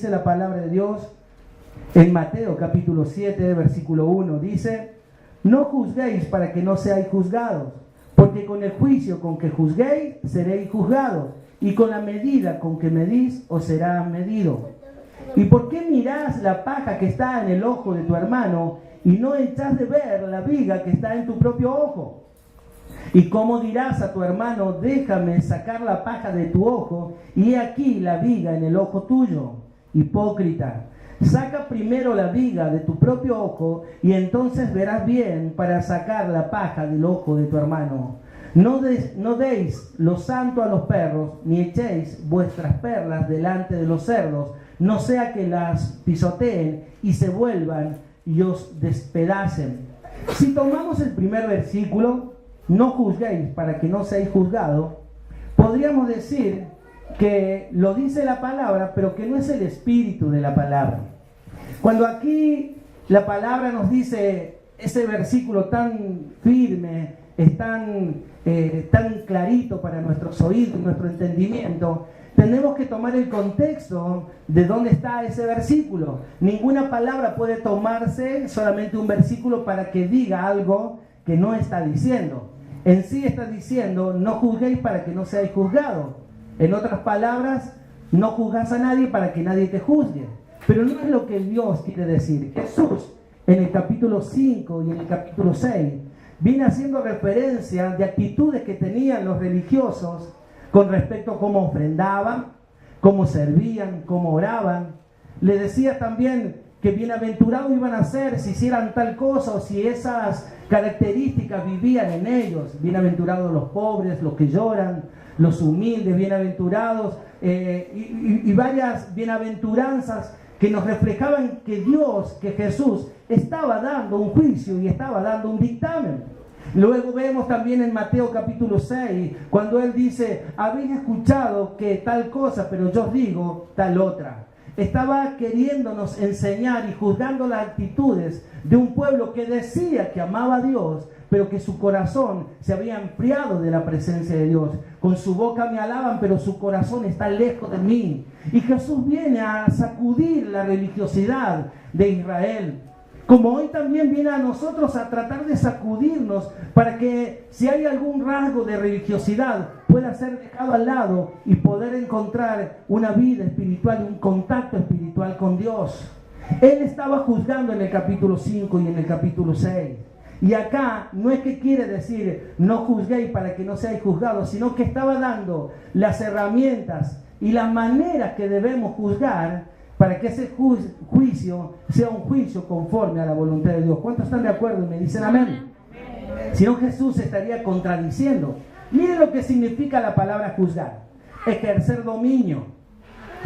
dice la palabra de Dios en Mateo capítulo 7, versículo 1. Dice: no juzguéis para que no seáis juzgados, porque con el juicio con que juzguéis seréis juzgados, y con la medida con que medís os será medido. ¿Y por qué mirás la paja que está en el ojo de tu hermano y no echás de ver la viga que está en tu propio ojo? ¿Y cómo dirás a tu hermano: déjame sacar la paja de tu ojo, y he aquí la viga en el ojo tuyo? Hipócrita, saca primero la viga de tu propio ojo, y entonces verás bien para sacar la paja del ojo de tu hermano. No deis lo santo a los perros, ni echéis vuestras perlas delante de los cerdos, no sea que las pisoteen y se vuelvan y os despedacen. Si tomamos el primer versículo, no juzguéis para que no seáis juzgados, podríamos decir que lo dice la palabra, pero que no es el espíritu de la palabra. Cuando aquí la palabra nos dice ese versículo tan firme, es tan clarito para nuestros oídos, nuestro entendimiento, tenemos que tomar el contexto de dónde está ese versículo. Ninguna palabra puede tomarse solamente un versículo para que diga algo que no está diciendo. En sí está diciendo: no juzguéis para que no seáis juzgados. En otras palabras, no juzgas a nadie para que nadie te juzgue. Pero no es lo que Dios quiere decir. Jesús, en el capítulo 5 y en el capítulo 6, viene haciendo referencia de actitudes que tenían los religiosos con respecto a cómo ofrendaban, cómo servían, cómo oraban. Le decía también que bienaventurados iban a ser si hicieran tal cosa o si esas características vivían en ellos. Bienaventurados los pobres, los que lloran, los humildes, bienaventurados, y varias bienaventuranzas que nos reflejaban que Dios, que Jesús, estaba dando un juicio y estaba dando un dictamen. Luego vemos también en Mateo capítulo 6, cuando Él dice: habéis escuchado que tal cosa, pero yo os digo tal otra. Estaba queriéndonos enseñar y juzgando las actitudes de un pueblo que decía que amaba a Dios, pero que su corazón se había enfriado de la presencia de Dios. Con su boca me alaban, pero su corazón está lejos de mí. Y Jesús viene a sacudir la religiosidad de Israel, como hoy también viene a nosotros a tratar de sacudirnos para que, si hay algún rasgo de religiosidad, pueda ser dejado al lado y poder encontrar una vida espiritual y un contacto espiritual con Dios. Él estaba juzgando en el capítulo 5 y en el capítulo 6. Y acá no es que quiere decir no juzguéis para que no seáis juzgados, sino que estaba dando las herramientas y las maneras que debemos juzgar para que ese juicio sea un juicio conforme a la voluntad de Dios. ¿Cuántos están de acuerdo y me dicen amén? Si no, Jesús estaría contradiciendo. Miren lo que significa la palabra juzgar: ejercer dominio,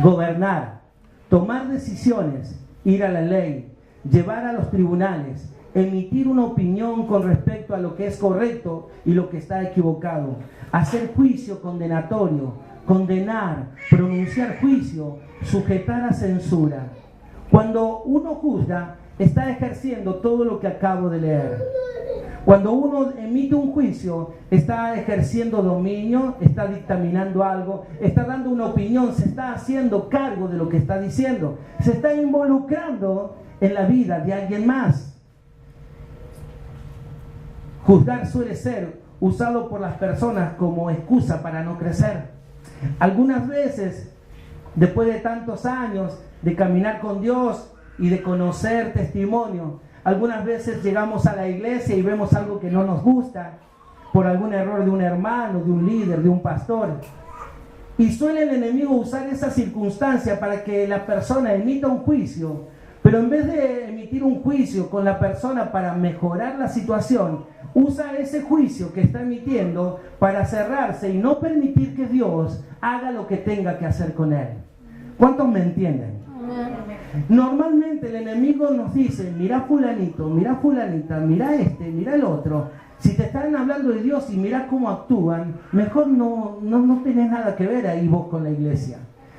gobernar, tomar decisiones, ir a la ley, llevar a los tribunales, emitir una opinión con respecto a lo que es correcto y lo que está equivocado, hacer juicio condenatorio, condenar, pronunciar juicio, sujetar a censura. Cuando uno juzga, está ejerciendo todo lo que acabo de leer. Cuando uno emite un juicio, está ejerciendo dominio, está dictaminando algo, está dando una opinión, se está haciendo cargo de lo que está diciendo, se está involucrando en la vida de alguien más. Juzgar suele ser usado por las personas como excusa para no crecer. Algunas veces, después de tantos años de caminar con Dios y de conocer testimonio, algunas veces llegamos a la iglesia y vemos algo que no nos gusta por algún error de un hermano, de un líder, de un pastor. Y suele el enemigo usar esa circunstancia para que la persona emita un juicio, pero en vez de emitir un juicio con la persona para mejorar la situación, usa ese juicio que está emitiendo para cerrarse y no permitir que Dios haga lo que tenga que hacer con él. ¿Cuántos me entienden? Normalmente el enemigo nos dice: mira fulanito, mira fulanita, mira este, mira el otro. Si te están hablando de Dios y mira cómo actúan, mejor no tenés nada que ver ahí vos con la iglesia.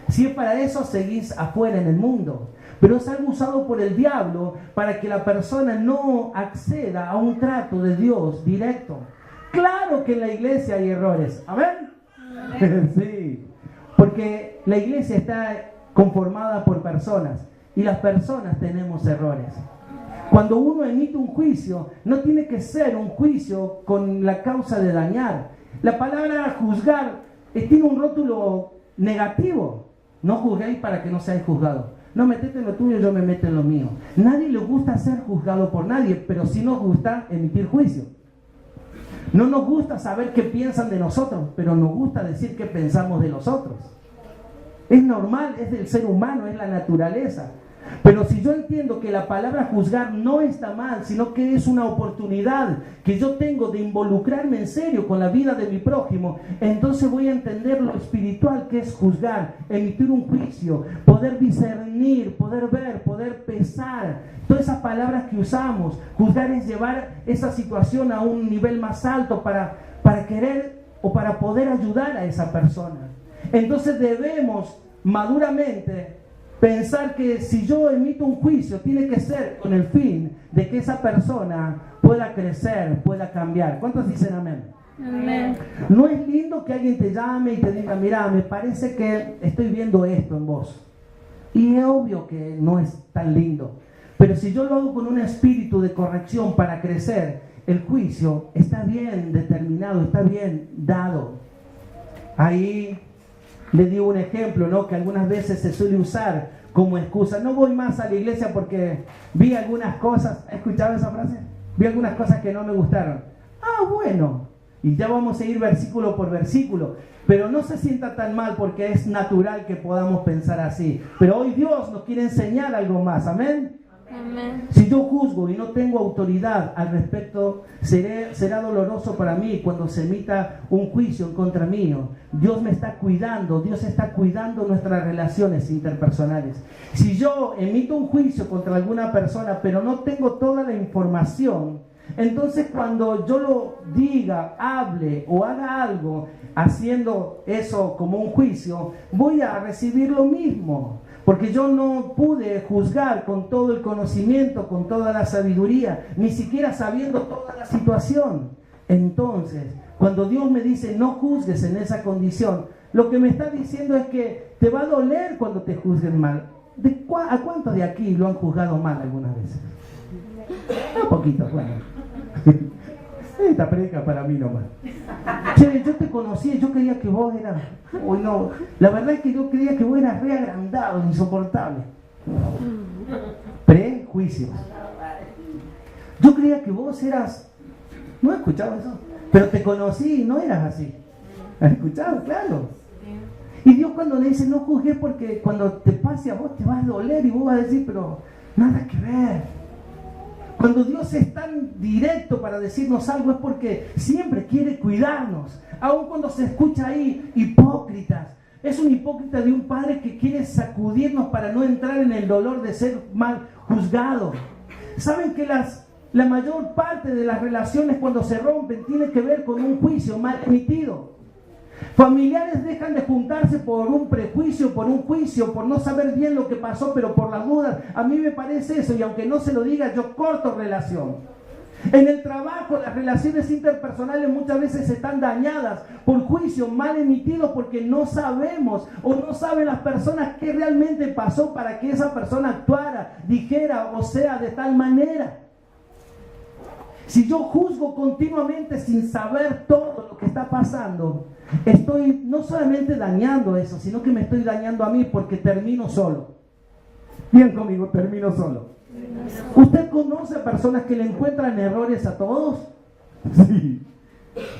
Si es para eso, seguís afuera en el mundo. Pero es algo usado por el diablo para que la persona no acceda a un trato de Dios directo. Claro que en la iglesia hay errores. ¿Amén? Sí. Porque la iglesia está conformada por personas y las personas tenemos errores. Cuando uno emite un juicio, no tiene que ser un juicio con la causa de dañar. La palabra juzgar tiene un rótulo negativo. No juzguéis para que no seáis juzgados. No metete en lo tuyo, yo me meto en lo mío. Nadie le gusta ser juzgado por nadie, pero sí nos gusta emitir juicio. No nos gusta saber qué piensan de nosotros, pero nos gusta decir qué pensamos de los otros. Es normal, es del ser humano, es la naturaleza. Pero si yo entiendo que la palabra juzgar no está mal, sino que es una oportunidad que yo tengo de involucrarme en serio con la vida de mi prójimo, entonces voy a entender lo espiritual que es juzgar, emitir un juicio, poder discernir, poder ver, poder pesar. Todas esas palabras que usamos, juzgar es llevar esa situación a un nivel más alto para querer o para poder ayudar a esa persona. Entonces debemos maduramente pensar que si yo emito un juicio, tiene que ser con el fin de que esa persona pueda crecer, pueda cambiar. ¿Cuántos dicen amén? Amén. ¿No es lindo que alguien te llame y te diga, mira, me parece que estoy viendo esto en vos? Y es obvio que no es tan lindo. Pero si yo lo hago con un espíritu de corrección para crecer, el juicio está bien determinado, está bien dado. Ahí le digo un ejemplo, ¿no? Que algunas veces se suele usar como excusa. No voy más a la iglesia porque vi algunas cosas. ¿Has escuchado esa frase? Vi algunas cosas que no me gustaron. Ah, bueno. Y ya vamos a ir versículo por versículo. Pero no se sienta tan mal porque es natural que podamos pensar así. Pero hoy Dios nos quiere enseñar algo más. ¿Amén? Amén. Si yo juzgo y no tengo autoridad al respecto, será doloroso para mí cuando se emita un juicio en contra mío. Dios me está cuidando, Dios está cuidando nuestras relaciones interpersonales. Si yo emito un juicio contra alguna persona, pero no tengo toda la información, entonces cuando yo lo diga, hable o haga algo haciendo eso como un juicio, voy a recibir lo mismo. Porque yo no pude juzgar con todo el conocimiento, con toda la sabiduría, ni siquiera sabiendo toda la situación. Entonces, cuando Dios me dice no juzgues en esa condición, lo que me está diciendo es que te va a doler cuando te juzguen mal. ¿A cuántos de aquí lo han juzgado mal algunas veces? Un poquito, bueno. Esta predica para mí nomás. Che, yo te conocí, yo creía que vos eras... Uy, no, la verdad es que yo creía que vos eras re agrandado, insoportable. Prejuicios. Yo creía que vos eras... ¿No has escuchado eso? Pero te conocí y no eras así. ¿Has escuchado? Claro. Y Dios cuando le dice no juzgues porque cuando te pase a vos te va a doler y vos vas a decir, pero nada que ver. Cuando Dios es tan directo para decirnos algo es porque siempre quiere cuidarnos. Aun cuando se escucha ahí hipócritas. Es un hipócrita de un padre que quiere sacudirnos para no entrar en el dolor de ser mal juzgado. ¿Saben que la mayor parte de las relaciones cuando se rompen tiene que ver con un juicio mal emitido? Familiares dejan de juntarse por un prejuicio, por un juicio, por no saber bien lo que pasó, pero por las dudas. A mí me parece eso y aunque no se lo diga, yo corto relación. En el trabajo, las relaciones interpersonales muchas veces están dañadas por juicios mal emitidos porque no sabemos o no saben las personas qué realmente pasó para que esa persona actuara, dijera o sea de tal manera. Si yo juzgo continuamente sin saber todo lo que está pasando, estoy no solamente dañando eso, sino que me estoy dañando a mí porque termino solo. Bien conmigo, termino solo. ¿Usted conoce a personas que le encuentran errores a todos? Sí.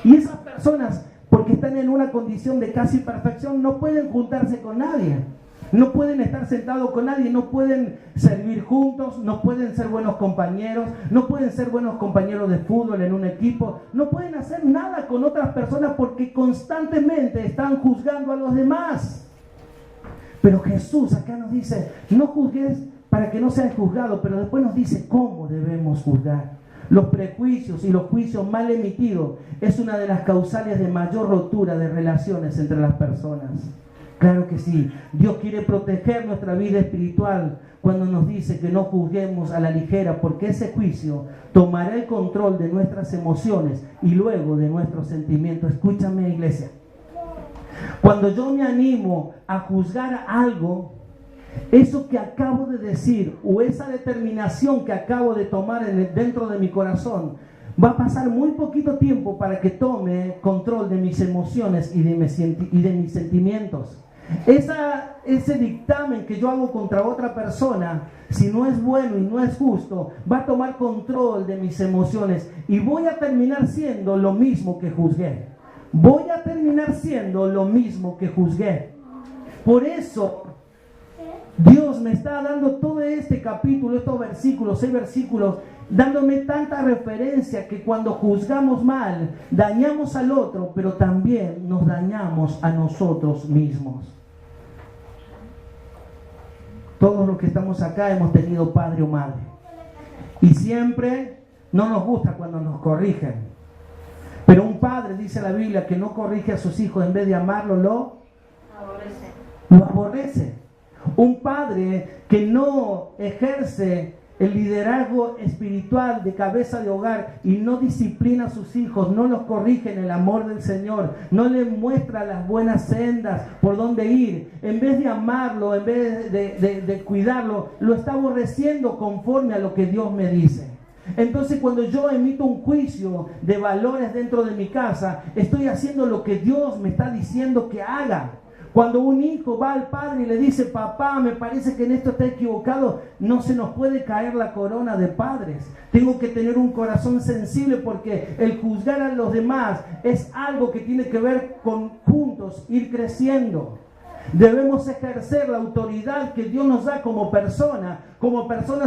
Y esas personas, porque están en una condición de casi perfección, no pueden juntarse con nadie. No pueden estar sentados con nadie, no pueden servir juntos, no pueden ser buenos compañeros, no pueden ser buenos compañeros de fútbol en un equipo, no pueden hacer nada con otras personas porque constantemente están juzgando a los demás. Pero Jesús acá nos dice, no juzgues para que no seas juzgado, pero después nos dice cómo debemos juzgar. Los prejuicios y los juicios mal emitidos es una de las causales de mayor rotura de relaciones entre las personas. Claro que sí, Dios quiere proteger nuestra vida espiritual cuando nos dice que no juzguemos a la ligera, porque ese juicio tomará el control de nuestras emociones y luego de nuestros sentimientos. Escúchame, iglesia. Cuando yo me animo a juzgar algo, eso que acabo de decir o esa determinación que acabo de tomar dentro de mi corazón, va a pasar muy poquito tiempo para que tome control de mis emociones y de mis sentimientos. Ese dictamen que yo hago contra otra persona, si no es bueno y no es justo, va a tomar control de mis emociones y voy a terminar siendo lo mismo que juzgué. Voy a terminar siendo lo mismo que juzgué. Por eso Dios me está dando todo este capítulo, estos versículos, 6 versículos, dándome tanta referencia que cuando juzgamos mal, dañamos al otro, pero también nos dañamos a nosotros mismos. Todos los que estamos acá hemos tenido padre o madre. Y siempre no nos gusta cuando nos corrigen. Pero un padre, dice la Biblia, que no corrige a sus hijos, en vez de amarlo, lo aborrece. Un padre que no ejerce el liderazgo espiritual de cabeza de hogar y no disciplina a sus hijos, no los corrige en el amor del Señor, no les muestra las buenas sendas por dónde ir, en vez de amarlo, en vez de cuidarlo, lo está aborreciendo conforme a lo que Dios me dice. Entonces, cuando yo emito un juicio de valores dentro de mi casa, estoy haciendo lo que Dios me está diciendo que haga. Cuando un hijo va al padre y le dice: papá, me parece que en esto está equivocado, no se nos puede caer la corona de padres. Tengo que tener un corazón sensible, porque el juzgar a los demás es algo que tiene que ver con juntos ir creciendo. Debemos ejercer la autoridad que Dios nos da como personas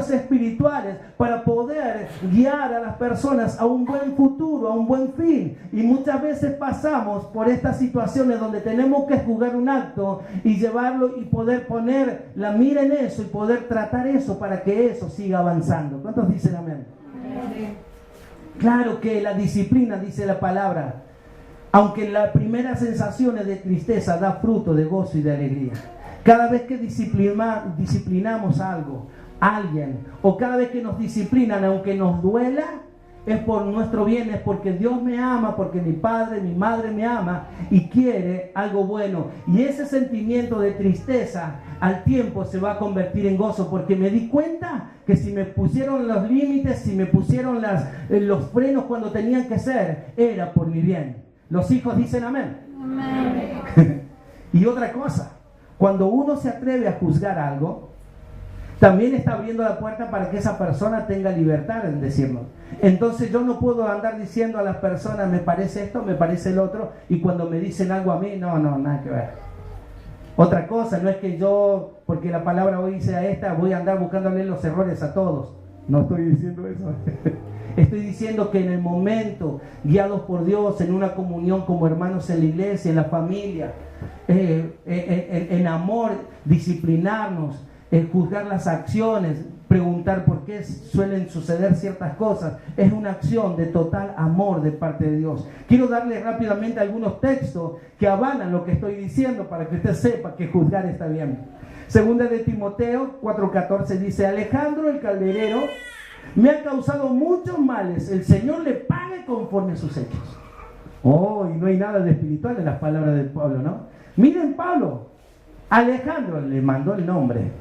espirituales, para poder guiar a las personas a un buen futuro, a un buen fin. Y muchas veces pasamos por estas situaciones donde tenemos que juzgar un acto y llevarlo y poder poner la mira en eso y poder tratar eso para que eso siga avanzando. ¿Cuántos dicen amén? Amén. Claro que la disciplina, dice la palabra, aunque la primera sensación es de tristeza, da fruto de gozo y de alegría. Cada vez que disciplinamos algo, alguien, o cada vez que nos disciplinan, aunque nos duela, es por nuestro bien, es porque Dios me ama, porque mi padre, mi madre me ama y quiere algo bueno. Y ese sentimiento de tristeza al tiempo se va a convertir en gozo, porque me di cuenta que si me pusieron los límites, si me pusieron los frenos cuando tenían que ser, era por mi bien. Los hijos dicen amén. Amén. Y otra cosa, cuando uno se atreve a juzgar algo, también está abriendo la puerta para que esa persona tenga libertad en decirlo. Entonces yo no puedo andar diciendo a las personas: me parece esto, me parece el otro, y cuando me dicen algo a mí, no, nada que ver. Otra cosa, no es que yo, porque la palabra hoy sea esta, voy a andar buscándole los errores a todos. No estoy diciendo eso. Estoy diciendo que en el momento, guiados por Dios, en una comunión como hermanos en la iglesia, en la familia, en amor, disciplinarnos, juzgar las acciones, preguntar por qué suelen suceder ciertas cosas, es una acción de total amor de parte de Dios. Quiero darle rápidamente algunos textos que avalan lo que estoy diciendo, para que usted sepa que juzgar está bien. Segunda de Timoteo 4:14 dice: Alejandro el calderero me ha causado muchos males, el Señor le pague conforme a sus hechos. Oh, y no hay nada de espiritual en las palabras de Pablo, ¿no? Miren, Pablo, Alejandro le mandó el nombre.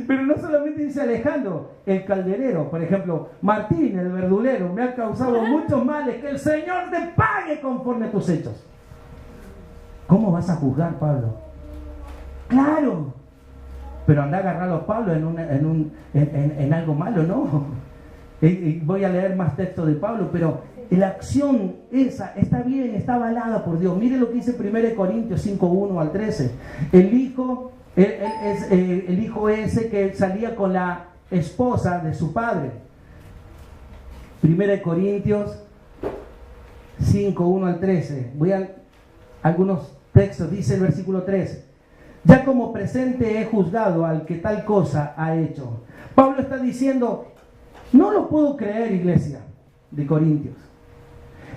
Pero no solamente dice Alejandro el calderero, por ejemplo, Martín el verdulero me ha causado muchos males, que el Señor te pague conforme a tus hechos. ¿Cómo vas a juzgar, Pablo? Claro, pero anda a agarrarlo a Pablo en algo malo, ¿no? Voy a leer más textos de Pablo, pero la acción esa está bien, está avalada por Dios. Mire lo que dice 1 Corintios 5:1 al 13. El hijo ese que salía con la esposa de su padre. 1 Corintios 5:1 al 13. Voy a algunos textos. Dice el versículo 3: ya como presente he juzgado al que tal cosa ha hecho. Pablo está diciendo: no lo puedo creer, iglesia de Corintios.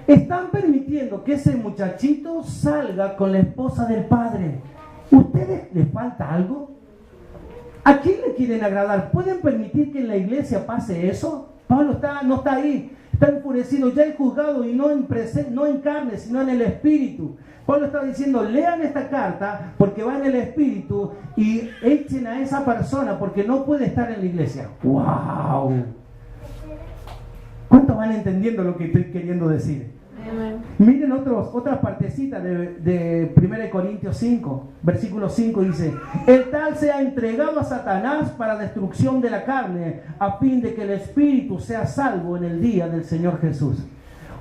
Están permitiendo que ese muchachito salga con la esposa del padre. ¿Ustedes les falta algo? ¿A quién le quieren agradar? ¿Pueden permitir que en la iglesia pase eso? Pablo no está ahí. está enfurecido, ya he juzgado y no en carne, sino en el espíritu. Pablo está diciendo, lean esta carta porque va en el espíritu y echen a esa persona porque no puede estar en la iglesia. ¡Wow! ¿Cuántos van entendiendo lo que estoy queriendo decir? Amen. Miren otras partecitas de 1 Corintios 5, versículo 5 dice, el tal sea entregado a Satanás para destrucción de la carne, a fin de que el espíritu sea salvo en el día del Señor Jesús.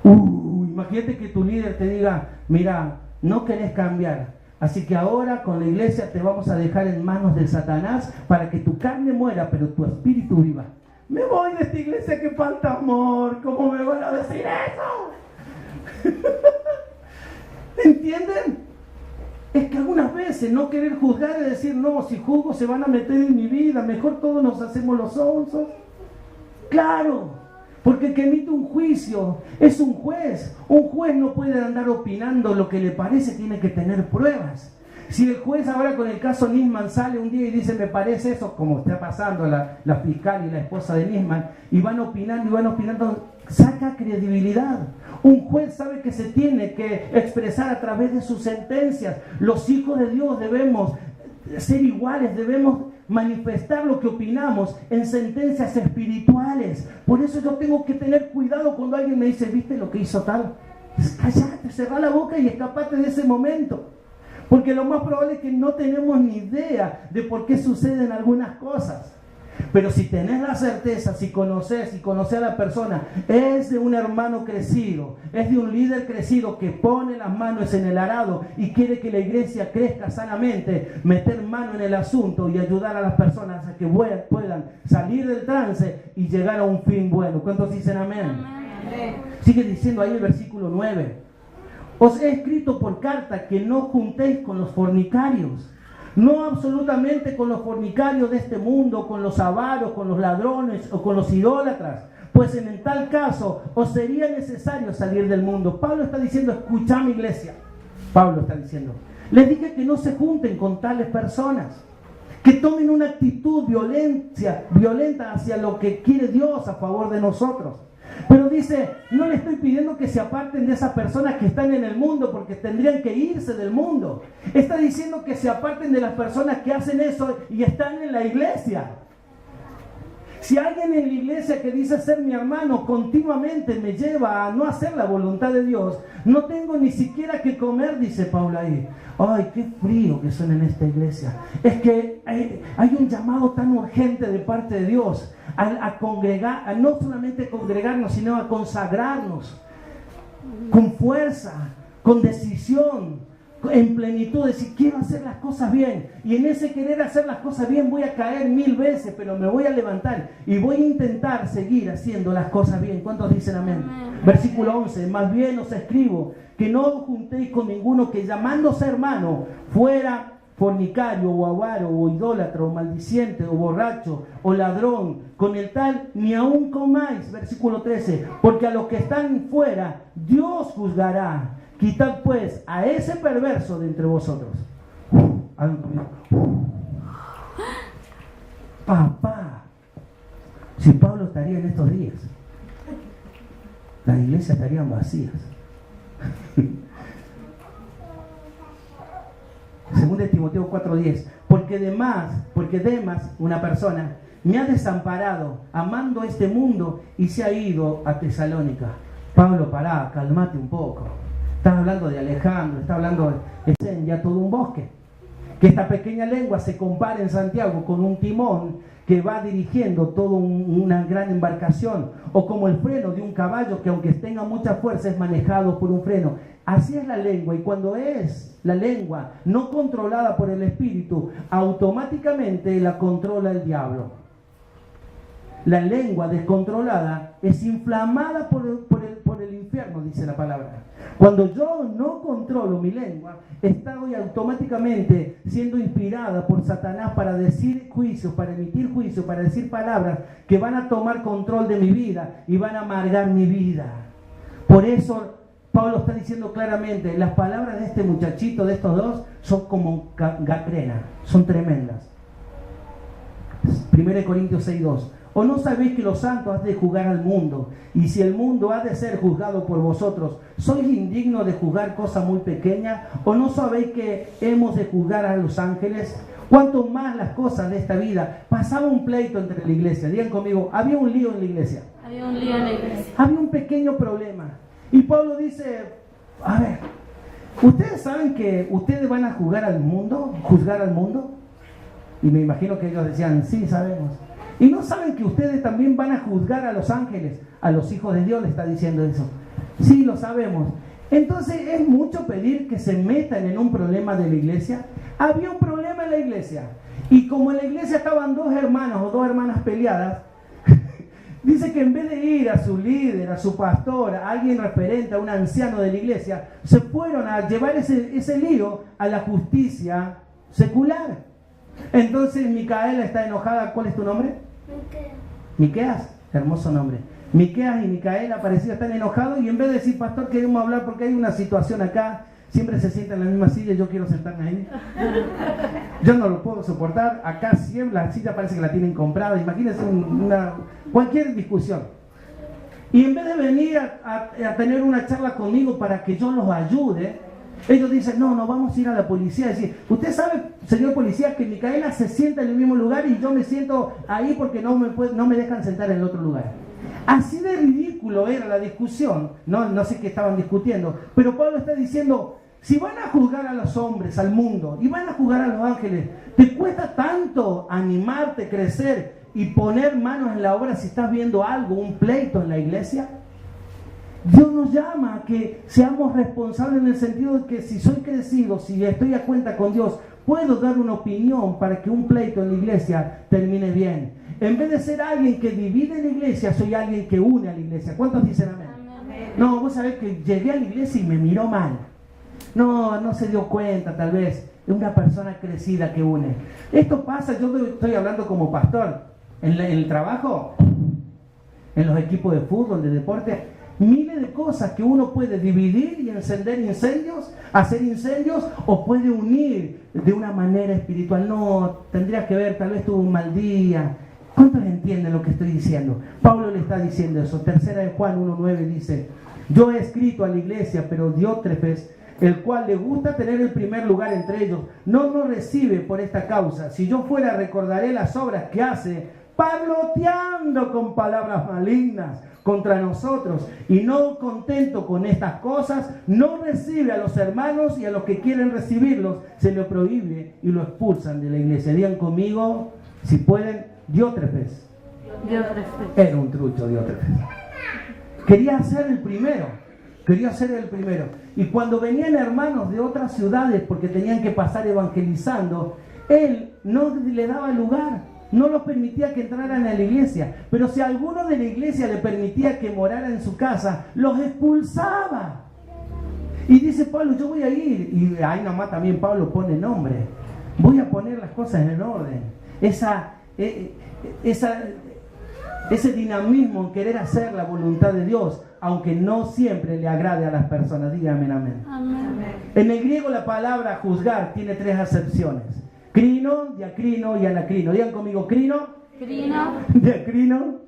Imagínate que tu líder te diga, mira, no querés cambiar, así que ahora con la iglesia te vamos a dejar en manos de Satanás para que tu carne muera, pero tu espíritu viva. Me voy de esta iglesia que falta amor, ¿cómo me van a decir eso? ¿Entienden? Es que algunas veces no querer juzgar es decir, no, si juzgo se van a meter en mi vida, mejor todos nos hacemos los sonsos. Claro, porque el que emite un juicio es un juez. Un juez no puede andar opinando lo que le parece, tiene que tener pruebas. Si el juez ahora con el caso Nisman sale un día y dice, me parece eso, como está pasando la fiscal y la esposa de Nisman, y van opinando, saca credibilidad. Un juez sabe que se tiene que expresar a través de sus sentencias. Los hijos de Dios debemos ser iguales, debemos manifestar lo que opinamos en sentencias espirituales. Por eso yo tengo que tener cuidado cuando alguien me dice, ¿viste lo que hizo tal? Cállate, cerrá la boca y escapate de ese momento. Porque lo más probable es que no tenemos ni idea de por qué suceden algunas cosas. Pero si tenés la certeza, si conoces a la persona, es de un hermano crecido, es de un líder crecido que pone las manos en el arado y quiere que la iglesia crezca sanamente, meter mano en el asunto y ayudar a las personas a que puedan salir del trance y llegar a un fin bueno. ¿Cuántos dicen amén? Amén. Sigue diciendo ahí el versículo 9. Os he escrito por carta que no juntéis con los fornicarios. No absolutamente con los fornicarios de este mundo, con los avaros, con los ladrones o con los idólatras, pues en tal caso os sería necesario salir del mundo. Pablo está diciendo, escuchá mi iglesia. Pablo está diciendo, les dije que no se junten con tales personas, que tomen una actitud violenta hacia lo que quiere Dios a favor de nosotros. Pero dice, no le estoy pidiendo que se aparten de esas personas que están en el mundo, porque tendrían que irse del mundo. Está diciendo que se aparten de las personas que hacen eso y están en la iglesia. Si alguien en la iglesia que dice ser mi hermano continuamente me lleva a no hacer la voluntad de Dios, no tengo ni siquiera que comer, dice Pablo ahí. Ay, qué frío que son en esta iglesia. Es que hay un llamado tan urgente de parte de Dios a congregar, a no solamente congregarnos, sino a consagrarnos con fuerza, con decisión, en plenitud, decir, quiero hacer las cosas bien, y en ese querer hacer las cosas bien voy a caer 1000 veces, pero me voy a levantar y voy a intentar seguir haciendo las cosas bien. ¿Cuántos dicen amén? Amén. Versículo 11, más bien os escribo que no os juntéis con ninguno que llamándose hermano fuera fornicario o avaro o idólatra o maldiciente o borracho o ladrón, con el tal ni aun comáis. Versículo 13, porque a los que están fuera Dios juzgará. Quitad pues a ese perverso de entre vosotros. Papá, si Pablo estaría en estos días, las iglesias estarían vacías. Según de Timoteo 4:10, porque Demas, una persona, me ha desamparado amando este mundo y se ha ido a Tesalónica. Pablo, pará, calmate un poco. Estás hablando de Alejandro, estás hablando de ya todo un bosque. Que esta pequeña lengua se compare en Santiago con un timón que va dirigiendo toda una gran embarcación, o como el freno de un caballo que aunque tenga mucha fuerza es manejado por un freno. Así es la lengua, y cuando es la lengua no controlada por el Espíritu, automáticamente la controla el diablo. La lengua descontrolada es inflamada por el infierno, dice la palabra. Cuando yo no controlo mi lengua, estoy automáticamente siendo inspirada por Satanás para decir juicios, para emitir juicios, para decir palabras que van a tomar control de mi vida y van a amargar mi vida. Por eso Pablo está diciendo claramente, las palabras de este muchachito, de estos dos, son como gangrena, son tremendas. 1 Corintios 6:2. ¿O no sabéis que los santos han de juzgar al mundo? Y si el mundo ha de ser juzgado por vosotros, ¿sois indignos de juzgar cosa muy pequeña? ¿O no sabéis que hemos de juzgar a los ángeles? Cuanto más las cosas de esta vida. Pasaba un pleito entre la iglesia. Digan conmigo, había un lío en la iglesia. Había un lío en la iglesia. Había un pequeño problema. Y Pablo dice, a ver, ¿ustedes saben que ustedes van a juzgar al mundo? Y me imagino que ellos decían, sí, sabemos. Y no saben que ustedes también van a juzgar a los ángeles, a los hijos de Dios, le está diciendo eso. Sí, lo sabemos. Entonces, ¿es mucho pedir que se metan en un problema de la iglesia? Había un problema en la iglesia. Y como en la iglesia estaban dos hermanos o dos hermanas peleadas, dice que en vez de ir a su líder, a su pastor, a alguien referente, a un anciano de la iglesia, se fueron a llevar ese lío a la justicia secular. Entonces Micaela está enojada. ¿Cuál es tu nombre? Miqueas, hermoso nombre. Miqueas y Micaela parecido están enojados, y en vez de decir, pastor, queremos hablar porque hay una situación acá, siempre se sientan en la misma silla, yo quiero sentarme ahí. Yo no lo puedo soportar. Acá siempre la silla parece que la tienen comprada. Imagínense cualquier discusión. Y en vez de venir a tener una charla conmigo para que yo los ayude, ellos dicen, no, vamos a ir a la policía. Decir, usted sabe, señor policía, que Micaela se sienta en el mismo lugar y yo me siento ahí porque no me dejan sentar en el otro lugar. Así de ridículo era la discusión. No sé qué estaban discutiendo, pero Pablo está diciendo, si van a juzgar a los hombres, al mundo, y van a juzgar a los ángeles, ¿te cuesta tanto animarte, crecer y poner manos en la obra si estás viendo algo, un pleito en la iglesia? Dios nos llama a que seamos responsables en el sentido de que si soy crecido, si estoy a cuenta con Dios, puedo dar una opinión para que un pleito en la iglesia termine bien. En vez de ser alguien que divide la iglesia, soy alguien que une a la iglesia. ¿Cuántos dicen amén? No, vos sabés que llegué a la iglesia y me miró mal. No se dio cuenta, tal vez, de una persona crecida que une. Esto pasa, yo estoy hablando como pastor, en el trabajo, en los equipos de fútbol, de deporte. Miles de cosas que uno puede dividir y encender incendios, hacer incendios, o puede unir de una manera espiritual. No, tendrías que ver, tal vez tuvo un mal día. ¿Cuántos entienden lo que estoy diciendo? Pablo le está diciendo eso. Tercera de Juan 1:9 dice, yo he escrito a la iglesia, pero Diótrefes, el cual le gusta tener el primer lugar entre ellos, no nos recibe por esta causa. Si yo fuera, recordaré las obras que hace, parloteando con palabras malignas contra nosotros, y no contento con estas cosas, no recibe a los hermanos, y a los que quieren recibirlos se lo prohíbe y lo expulsan de la iglesia. Digan conmigo, si pueden, Diótrefes. Era un trucho Diótrefes. Quería ser el primero. Y cuando venían hermanos de otras ciudades, porque tenían que pasar evangelizando, él no le daba lugar. No los permitía que entraran a la iglesia. Pero si alguno de la iglesia le permitía que morara en su casa, los expulsaba. Y dice Pablo, yo voy a ir. Y ahí nomás también Pablo pone nombre. Voy a poner las cosas en orden. Ese dinamismo en querer hacer la voluntad de Dios, aunque no siempre le agrade a las personas. Dígame amén. Amén. En el griego la palabra juzgar tiene tres acepciones: crino, diacrino y anacrino. Digan conmigo, crino, diacrino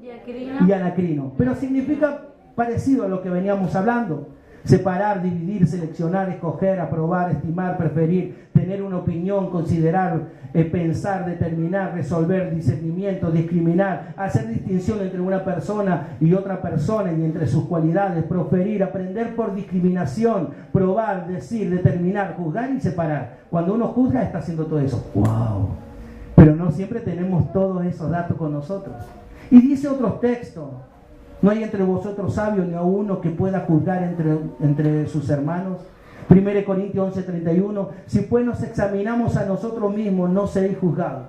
y anacrino. Pero significa parecido a lo que veníamos hablando. Separar, dividir, seleccionar, escoger, aprobar, estimar, preferir, tener una opinión, considerar, pensar, determinar, resolver, discernimiento, discriminar, hacer distinción entre una persona y otra persona y entre sus cualidades, proferir, aprender por discriminación, probar, decir, determinar, juzgar y separar. Cuando uno juzga está haciendo todo eso. ¡Wow! Pero no siempre tenemos todos esos datos con nosotros. Y dice otros textos: no hay entre vosotros sabio ni a uno que pueda juzgar entre sus hermanos. 1 Corintios 11:31. Si pues nos examinamos a nosotros mismos, no seréis juzgados.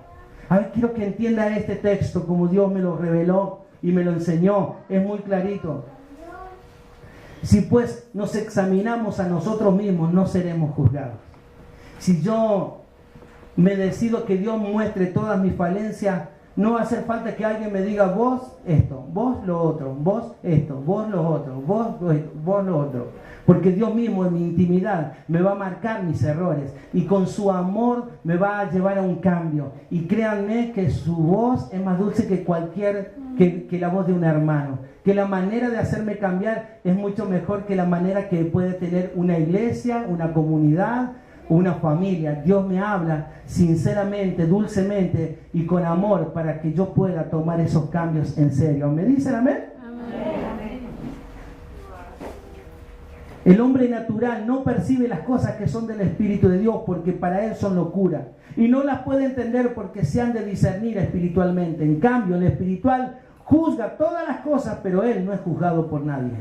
A ver, quiero que entienda este texto como Dios me lo reveló y me lo enseñó. Es muy clarito. Si pues nos examinamos a nosotros mismos, no seremos juzgados. Si yo me decido que Dios muestre todas mis falencias, no va a hacer falta que alguien me diga, vos esto, vos lo otro, vos esto, vos lo otro, vos lo otro. Porque Dios mismo en mi intimidad me va a marcar mis errores y con su amor me va a llevar a un cambio. Y créanme que su voz es más dulce que que la voz de un hermano. Que la manera de hacerme cambiar es mucho mejor que la manera que puede tener una iglesia, una comunidad, una familia. Dios me habla sinceramente, dulcemente y con amor para que yo pueda tomar esos cambios en serio. ¿Me dicen amén? El hombre natural no percibe las cosas que son del Espíritu de Dios porque para él son locura. Y no las puede entender porque se han de discernir espiritualmente. En cambio, el espiritual juzga todas las cosas, pero él no es juzgado por nadie.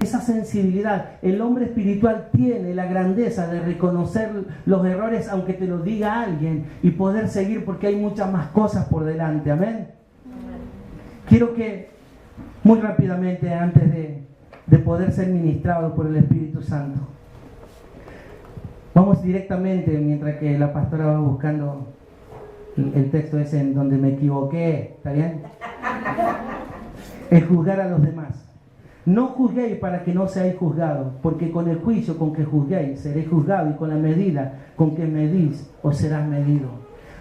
Esa sensibilidad, el hombre espiritual tiene la grandeza de reconocer los errores aunque te lo diga alguien y poder seguir porque hay muchas más cosas por delante. Amén. Quiero que muy rápidamente, antes de poder ser ministrados por el Espíritu Santo, vamos directamente, mientras que la pastora va buscando el texto ese en donde me equivoqué, ¿está bien? El juzgar a los demás. No juzguéis para que no seáis juzgados, porque con el juicio con que juzguéis seréis juzgados, y con la medida con que medís os serás medido.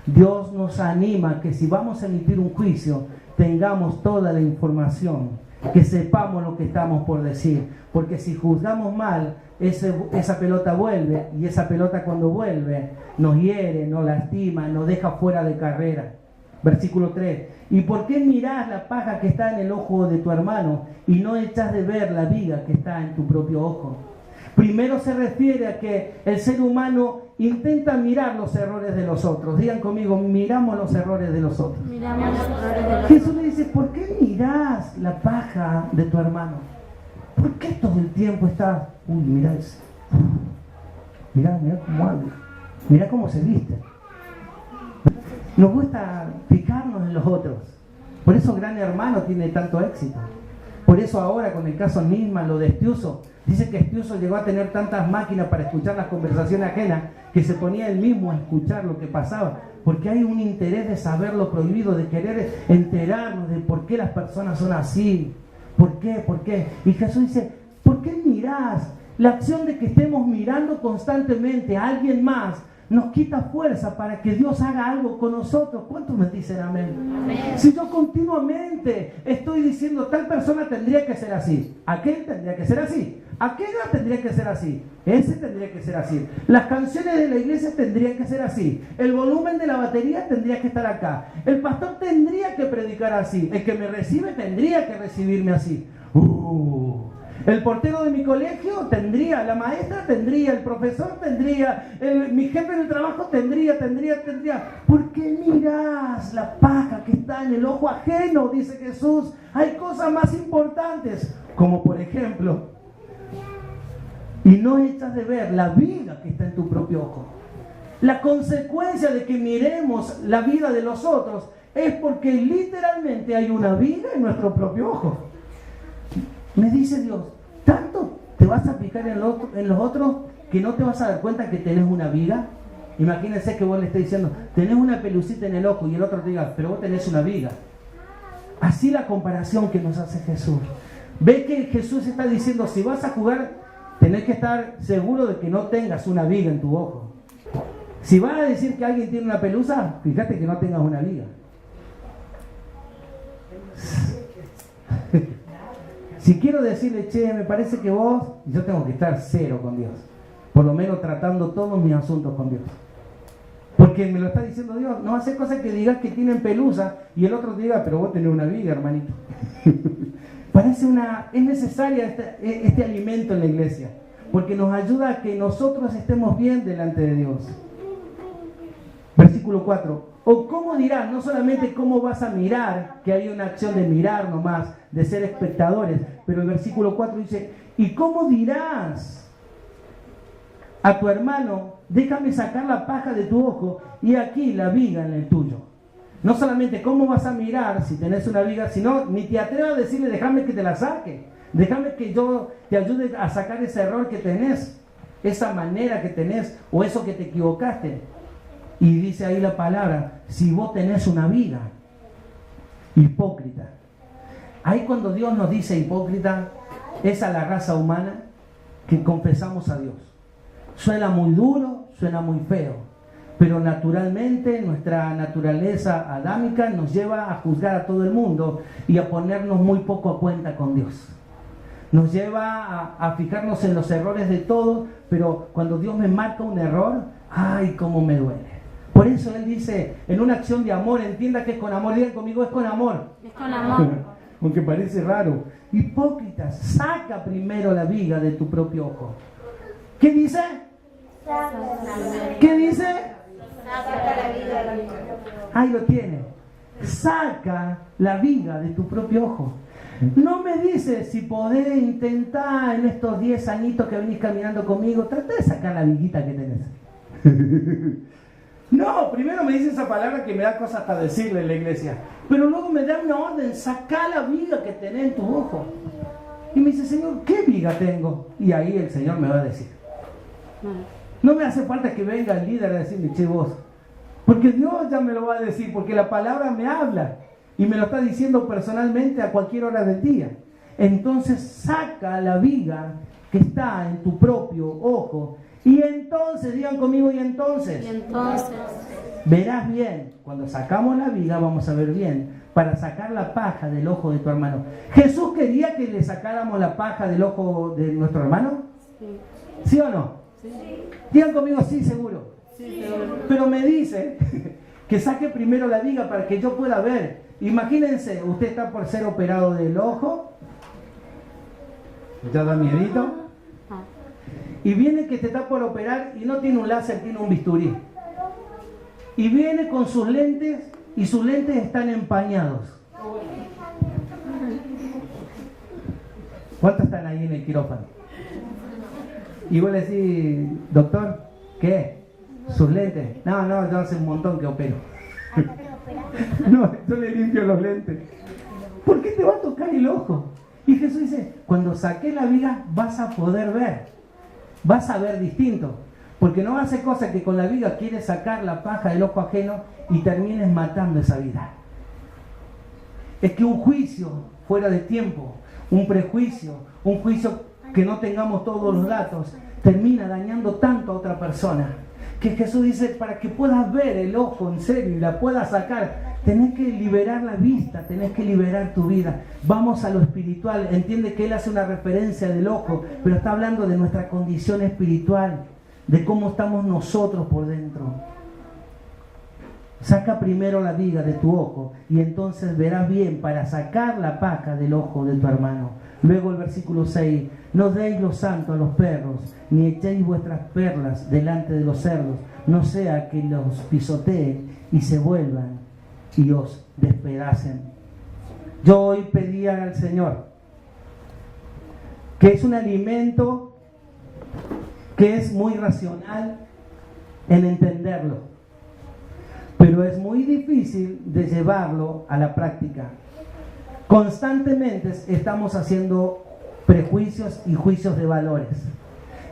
Dios nos anima que si vamos a emitir un juicio, tengamos toda la información, que sepamos lo que estamos por decir, porque si juzgamos mal, esa pelota vuelve, y esa pelota cuando vuelve nos hiere, nos lastima, nos deja fuera de carrera. Versículo 3. ¿Y por qué mirás la paja que está en el ojo de tu hermano y no echas de ver la viga que está en tu propio ojo? Primero se refiere a que el ser humano intenta mirar los errores de los otros. Digan conmigo, miramos los errores de los otros. Miramos los errores de los Jesús le dice, ¿por qué mirás la paja de tu hermano? ¿Por qué todo el tiempo estás, mirá eso? Mirá cómo habla, mirá cómo se viste? Nos gusta fijarnos en los otros. Por eso Gran Hermano tiene tanto éxito. Por eso ahora con el caso Nisman, lo de Estiuso, dice que Estiuso llegó a tener tantas máquinas para escuchar las conversaciones ajenas que se ponía él mismo a escuchar lo que pasaba. Porque hay un interés de saber lo prohibido, de querer enterarnos de por qué las personas son así. ¿Por qué? ¿Por qué? Y Jesús dice, ¿por qué mirás? La acción de que estemos mirando constantemente a alguien más nos quita fuerza para que Dios haga algo con nosotros. ¿Cuántos me dicen amén? Amén. Si yo continuamente estoy diciendo tal persona tendría que ser así, aquel tendría que ser así, aquella tendría que ser así, ese tendría que ser así, las canciones de la iglesia tendrían que ser así, el volumen de la batería tendría que estar acá, el pastor tendría que predicar así, el que me recibe tendría que recibirme así. El portero de mi colegio tendría, la maestra tendría, el profesor tendría, mi jefe en el trabajo tendría. ¿Por qué mirás la paja que está en el ojo ajeno? Dice Jesús. Hay cosas más importantes, como por ejemplo, y no echas de ver la viga que está en tu propio ojo. La consecuencia de que miremos la vida de los otros es porque literalmente hay una viga en nuestro propio ojo. Me dice Dios, ¿tanto te vas a fijar en los otros que no te vas a dar cuenta que tenés una viga? Imagínense que vos le estés diciendo, tenés una pelucita en el ojo, y el otro te diga, pero vos tenés una viga. Así la comparación que nos hace Jesús. Ve que Jesús está diciendo, si vas a jugar, tenés que estar seguro de que no tengas una viga en tu ojo. Si vas a decir que alguien tiene una pelusa, fíjate que no tengas una viga. Si quiero decirle, che, me parece que vos, yo tengo que estar cero con Dios. Por lo menos tratando todos mis asuntos con Dios. Porque me lo está diciendo Dios. No hace cosas que digas que tienen pelusa y el otro te diga, pero vos tenés una viga, hermanito. Es necesaria este alimento en la iglesia. Porque nos ayuda a que nosotros estemos bien delante de Dios. Versículo 4. O cómo dirás, no solamente cómo vas a mirar, que hay una acción de mirar nomás, de ser espectadores, pero el versículo 4 dice, y cómo dirás a tu hermano, déjame sacar la paja de tu ojo y aquí la viga en el tuyo. No solamente cómo vas a mirar si tenés una viga, sino ni te atrevas a decirle, déjame que te la saque, déjame que yo te ayude a sacar ese error que tenés, esa manera que tenés o eso que te equivocaste. Y dice ahí la palabra, si vos tenés una viga, hipócrita. Ahí cuando Dios nos dice hipócrita, es a la raza humana, que confesamos a Dios. Suena muy duro, suena muy feo, pero naturalmente nuestra naturaleza adámica nos lleva a juzgar a todo el mundo y a ponernos muy poco a cuenta con Dios. Nos lleva a fijarnos en los errores de todos, pero cuando Dios me marca un error, ¡ay, cómo me duele! Por eso Él dice, en una acción de amor, entienda que es con amor, digan conmigo, es con amor. Es con amor. Aunque parece raro. Hipócritas, saca primero la viga de tu propio ojo. ¿Qué dice? ¿Qué dice? Ahí lo tiene. Saca la viga de tu propio ojo. No me dices si podés intentar en estos 10 añitos que venís caminando conmigo, trata de sacar la viguita que tenés. No, primero me dice esa palabra que me da cosas hasta decirle en la iglesia, pero luego me da una orden, saca la viga que tenés en tu ojo. Y me dice, Señor, ¿qué viga tengo? Y ahí el Señor me va a decir. No me hace falta que venga el líder a decirme, che vos, porque Dios ya me lo va a decir, porque la palabra me habla y me lo está diciendo personalmente a cualquier hora del día. Entonces saca la viga que está en tu propio ojo. Y entonces, digan conmigo, y entonces verás bien. Cuando sacamos la viga vamos a ver bien, para sacar la paja del ojo de tu hermano. ¿Jesús quería que le sacáramos la paja del ojo de nuestro hermano? ¿Sí o no? Sí. Digan conmigo, sí, seguro. Sí, seguro. Pero me dice que saque primero la viga para que yo pueda ver. Imagínense, usted está por ser operado del ojo, ya da miedito, y viene que te está por operar y no tiene un láser, tiene un bisturí. Y viene con sus lentes y sus lentes están empañados. ¿Cuántos están ahí en el quirófano? Y vos le decís, doctor, ¿qué? ¿Sus lentes? No, yo hace un montón que opero. No, yo le limpio los lentes. ¿Por qué te va a tocar el ojo? Y Jesús dice, cuando saques la viga vas a poder ver. Vas a ver distinto, porque no hace cosa que con la viga quieres sacar la paja del ojo ajeno y termines matando esa vida. Es que un juicio fuera de tiempo, un prejuicio, un juicio que no tengamos todos los datos, termina dañando tanto a otra persona, que Jesús dice, para que puedas ver el ojo en serio y la puedas sacar, tenés que liberar la vista, tenés que liberar tu vida. Vamos a lo espiritual. Entiende que Él hace una referencia del ojo, pero está hablando de nuestra condición espiritual, de cómo estamos nosotros por dentro. Saca primero la viga de tu ojo y entonces verás bien para sacar la paja del ojo de tu hermano. Luego el versículo 6, no deis lo santo a los perros, ni echéis vuestras perlas delante de los cerdos, no sea que los pisoteen y se vuelvan y os despedacen. Yo hoy pedía al Señor, que es un alimento que es muy racional en entenderlo, pero es muy difícil de llevarlo a la práctica. Constantemente estamos haciendo prejuicios y juicios de valores,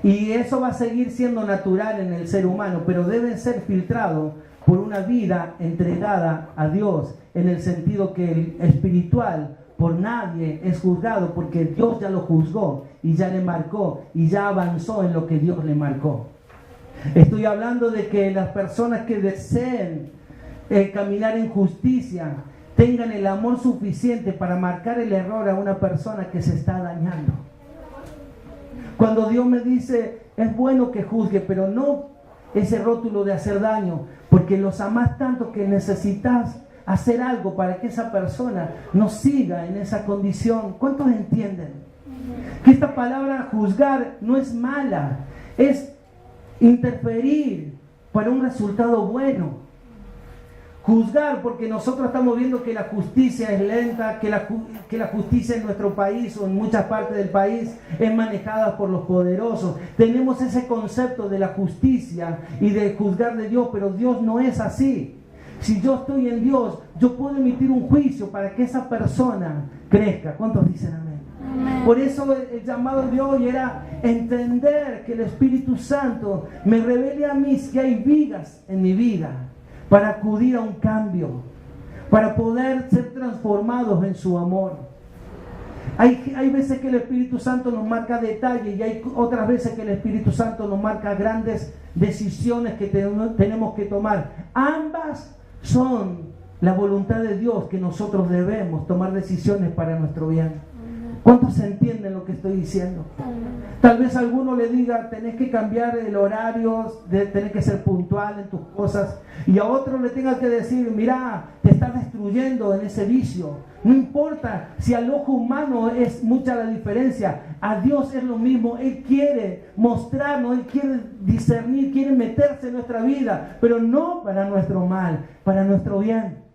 y eso va a seguir siendo natural en el ser humano, pero debe ser filtrado por una vida entregada a Dios, en el sentido que el espiritual por nadie es juzgado, porque Dios ya lo juzgó y ya le marcó y ya avanzó en lo que Dios le marcó. Estoy hablando de que las personas que deseen caminar en justicia tengan el amor suficiente para marcar el error a una persona que se está dañando. Cuando Dios me dice, es bueno que juzgue, pero no ese rótulo de hacer daño, porque los amás tanto que necesitas hacer algo para que esa persona no siga en esa condición. ¿Cuántos entienden? Que esta palabra juzgar no es mala, es interferir para un resultado bueno. Juzgar porque nosotros estamos viendo que la justicia es lenta, que la justicia en nuestro país o en muchas partes del país es manejada por los poderosos. Tenemos ese concepto de la justicia y de juzgar de Dios, pero Dios no es así. Si yo estoy en Dios, yo puedo emitir un juicio para que esa persona crezca. ¿Cuántos dicen amén? Amén. Por eso el llamado de hoy era entender que el Espíritu Santo me revele a mí que hay vigas en mi vida, para acudir a un cambio, para poder ser transformados en su amor. Hay veces que el Espíritu Santo nos marca detalles y hay otras veces que el Espíritu Santo nos marca grandes decisiones que tenemos que tomar. Ambas son la voluntad de Dios, que nosotros debemos tomar decisiones para nuestro bien. ¿Cuántos entienden lo que estoy diciendo? Tal vez a alguno le diga, tenés que cambiar el horario, tenés que ser puntual en tus cosas, y a otro le tenga que decir, mira, te estás destruyendo en ese vicio. No importa si al ojo humano es mucha la diferencia, a Dios es lo mismo. Él quiere mostrarnos, Él quiere discernir, quiere meterse en nuestra vida, pero no para nuestro mal, para nuestro bien.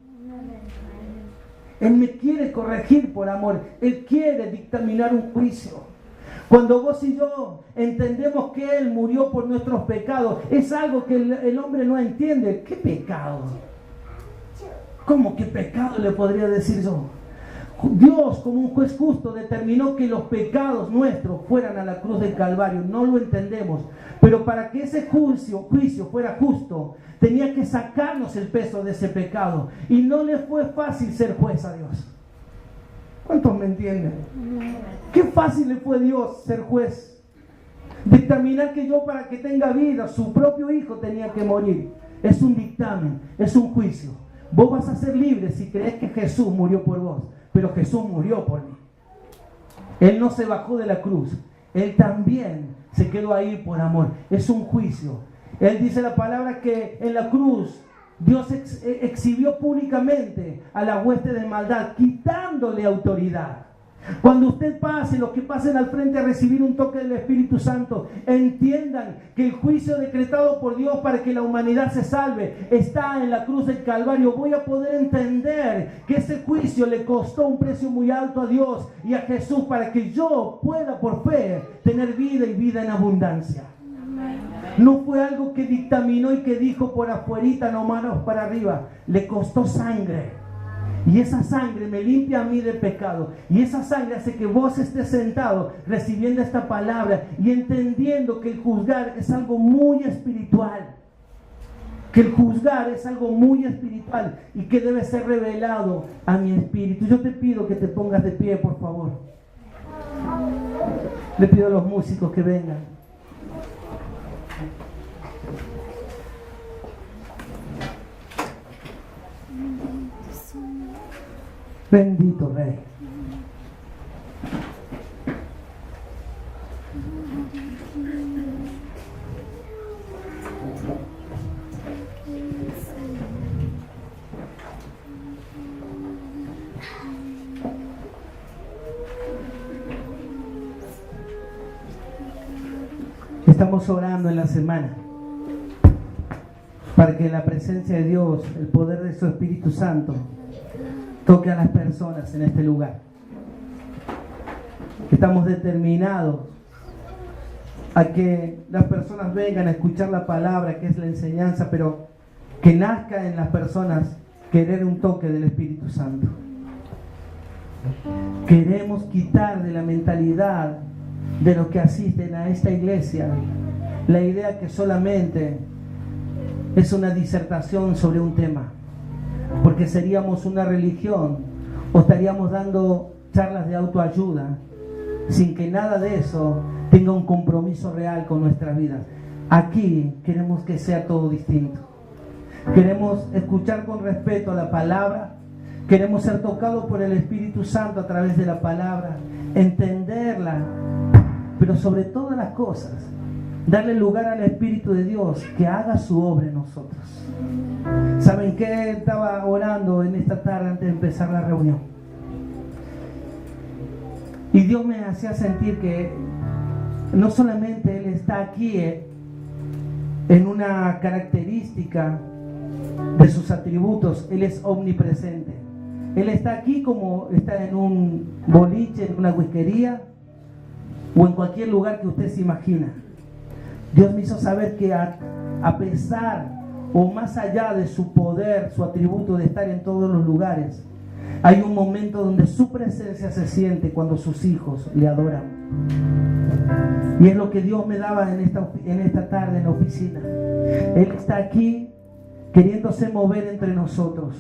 Él me quiere corregir por amor. Él quiere dictaminar un juicio. Cuando vos y yo entendemos que Él murió por nuestros pecados, es algo que el hombre no entiende. ¿Qué pecado? ¿Cómo qué pecado le podría decir yo? Dios, como un juez justo, determinó que los pecados nuestros fueran a la cruz del Calvario. No lo entendemos. Pero para que ese juicio fuera justo, tenía que sacarnos el peso de ese pecado. Y no le fue fácil ser juez a Dios. ¿Cuántos me entienden? Qué fácil le fue a Dios ser juez. Dictaminar que yo, para que tenga vida, su propio hijo tenía que morir. Es un dictamen, es un juicio. Vos vas a ser libre si crees que Jesús murió por vos. Pero Jesús murió por mí. Él no se bajó de la cruz. Él también se quedó ahí por amor. Es un juicio. Él dice la palabra que en la cruz Dios exhibió públicamente a la hueste de maldad, quitándole autoridad. Cuando usted pase, los que pasen al frente a recibir un toque del Espíritu Santo, entiendan que el juicio decretado por Dios para que la humanidad se salve está en la cruz del Calvario. Voy a poder entender que ese juicio le costó un precio muy alto a Dios y a Jesús para que yo pueda por fe tener vida y vida en abundancia. No fue algo que dictaminó y que dijo por afuerita, no manos para arriba. Le costó sangre. Y esa sangre me limpia a mí de pecado. Y esa sangre hace que vos estés sentado recibiendo esta palabra y entendiendo que el juzgar es algo muy espiritual. Que el juzgar es algo muy espiritual y que debe ser revelado a mi espíritu. Yo te pido que te pongas de pie, por favor. Le pido a los músicos que vengan. Bendito Rey. Estamos orando en la semana para que la presencia de Dios, el poder de su Espíritu Santo, toque a las personas en este lugar. Estamos determinados a que las personas vengan a escuchar la palabra, que es la enseñanza, pero que nazca en las personas querer un toque del Espíritu Santo. Queremos quitar de la mentalidad de los que asisten a esta iglesia la idea que solamente es una disertación sobre un tema, porque seríamos una religión o estaríamos dando charlas de autoayuda sin que nada de eso tenga un compromiso real con nuestra vida. Aquí queremos que sea todo distinto. Queremos escuchar con respeto la palabra, queremos ser tocados por el Espíritu Santo a través de la palabra, entenderla, pero sobre todas las cosas darle lugar al Espíritu de Dios que haga su obra en nosotros. ¿Saben qué? Estaba orando en esta tarde antes de empezar la reunión y Dios me hacía sentir que no solamente Él está aquí en una característica de sus atributos, Él es omnipresente. Él está aquí como está en un boliche, en una whiskería o en cualquier lugar que usted se imagina. Dios me hizo saber que a pesar o más allá de su poder, su atributo de estar en todos los lugares, hay un momento donde su presencia se siente cuando sus hijos le adoran. Y es lo que Dios me daba en esta tarde en la oficina. Él está aquí queriéndose mover entre nosotros.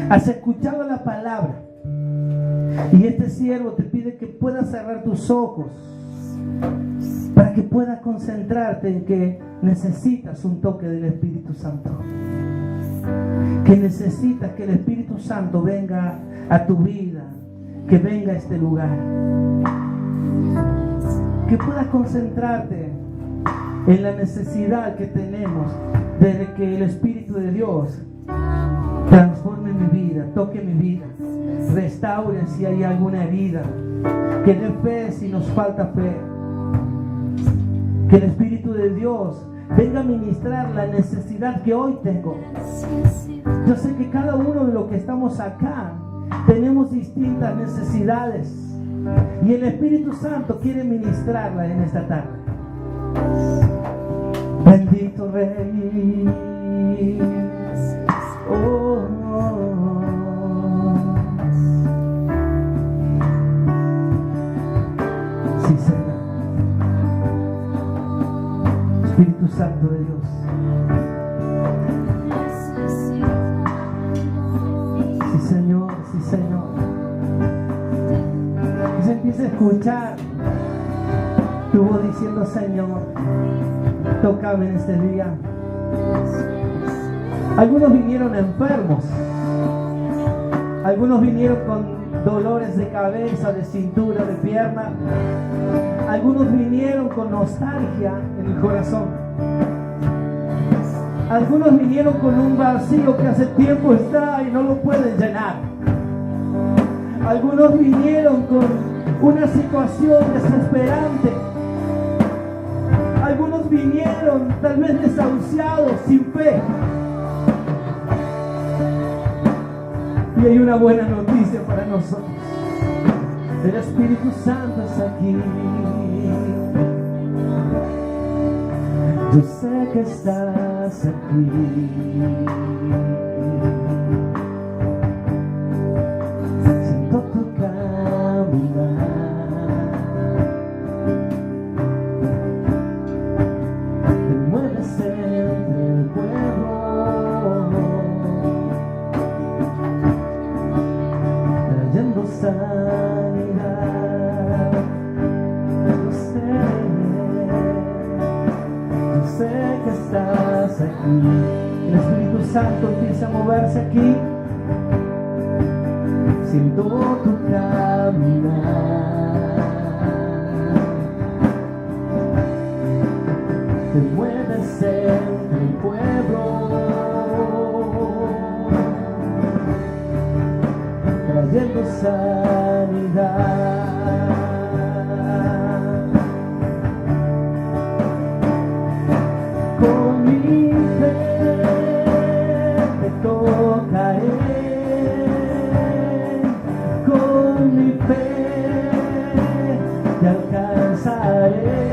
¿Has escuchado la palabra? Y este siervo te pide que puedas cerrar tus ojos para que puedas concentrarte en que necesitas un toque del Espíritu Santo. Que necesitas que el Espíritu Santo venga a tu vida, que venga a este lugar. Que puedas concentrarte en la necesidad que tenemos de que el Espíritu de Dios transforme mi vida, toque mi vida, restaure si hay alguna herida, que dé fe si nos falta fe, que el Espíritu de Dios venga a ministrar la necesidad que hoy tengo. Yo sé que cada uno de los que estamos acá tenemos distintas necesidades y el Espíritu Santo quiere ministrarla en esta tarde. Bendito Rey. Oh, sí, Señor. Espíritu Santo de Dios. Sí, Señor, sí, Señor. Y se empieza a escuchar tu voz diciendo: Señor, tócame en este día. Algunos vinieron enfermos, algunos vinieron con dolores de cabeza, de cintura, de pierna, algunos vinieron con nostalgia en el corazón, algunos vinieron con un vacío que hace tiempo está y no lo pueden llenar, algunos vinieron con una situación desesperante, algunos vinieron tal vez desahuciados, sin fe. Y hay una buena noticia para nosotros. El Espíritu Santo está aquí. Yo sé que estás aquí. Siento tu caminar. Te mueves entre el pueblo. Sanidad, yo sé que estás aquí. El Espíritu Santo empieza a moverse aquí. Siento tu caminar. Te mueves entre el pueblo, trayendo sanidad. Con mi fe te tocaré, con mi fe te alcanzaré.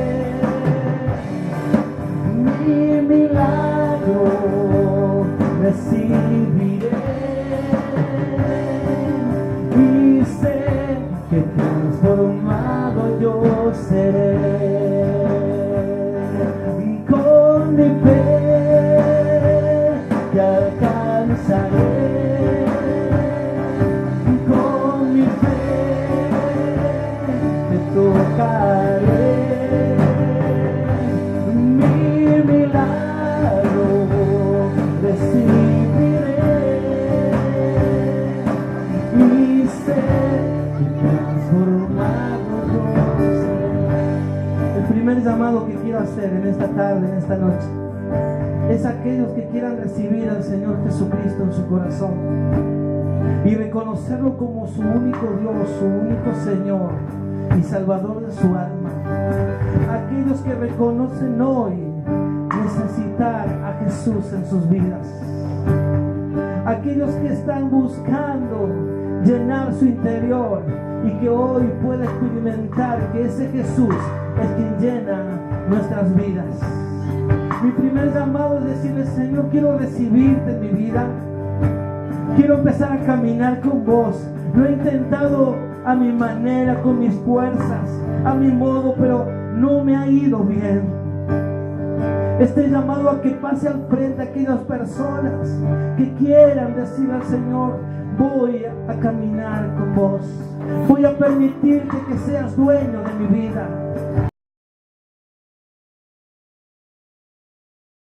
Mi milagro recibiré. Y sé que transformado yo seré. Y con mi fe te alcanzaré. Y con mi fe te tocaré. Mi milagro recibiré. Y sé que transformado yo seré. El primer llamado que quiero hacer en esta tarde, en esta noche, es aquellos que quieran recibir al Señor Jesucristo en su corazón y reconocerlo como su único Dios, su único Señor y Salvador de su alma. Aquellos que reconocen hoy necesitar a Jesús en sus vidas. Aquellos que están buscando llenar su interior y que hoy pueda experimentar que ese Jesús es quien llena nuestras vidas. Mi primer llamado es decirle: Señor, quiero recibirte en mi vida. Quiero empezar a caminar con vos. Lo he intentado a mi manera, con mis fuerzas, a mi modo, pero no me ha ido bien. Este llamado a que pase al frente a aquellas personas que quieran decir al Señor: voy a caminar con vos, voy a permitirte que seas dueño de mi vida.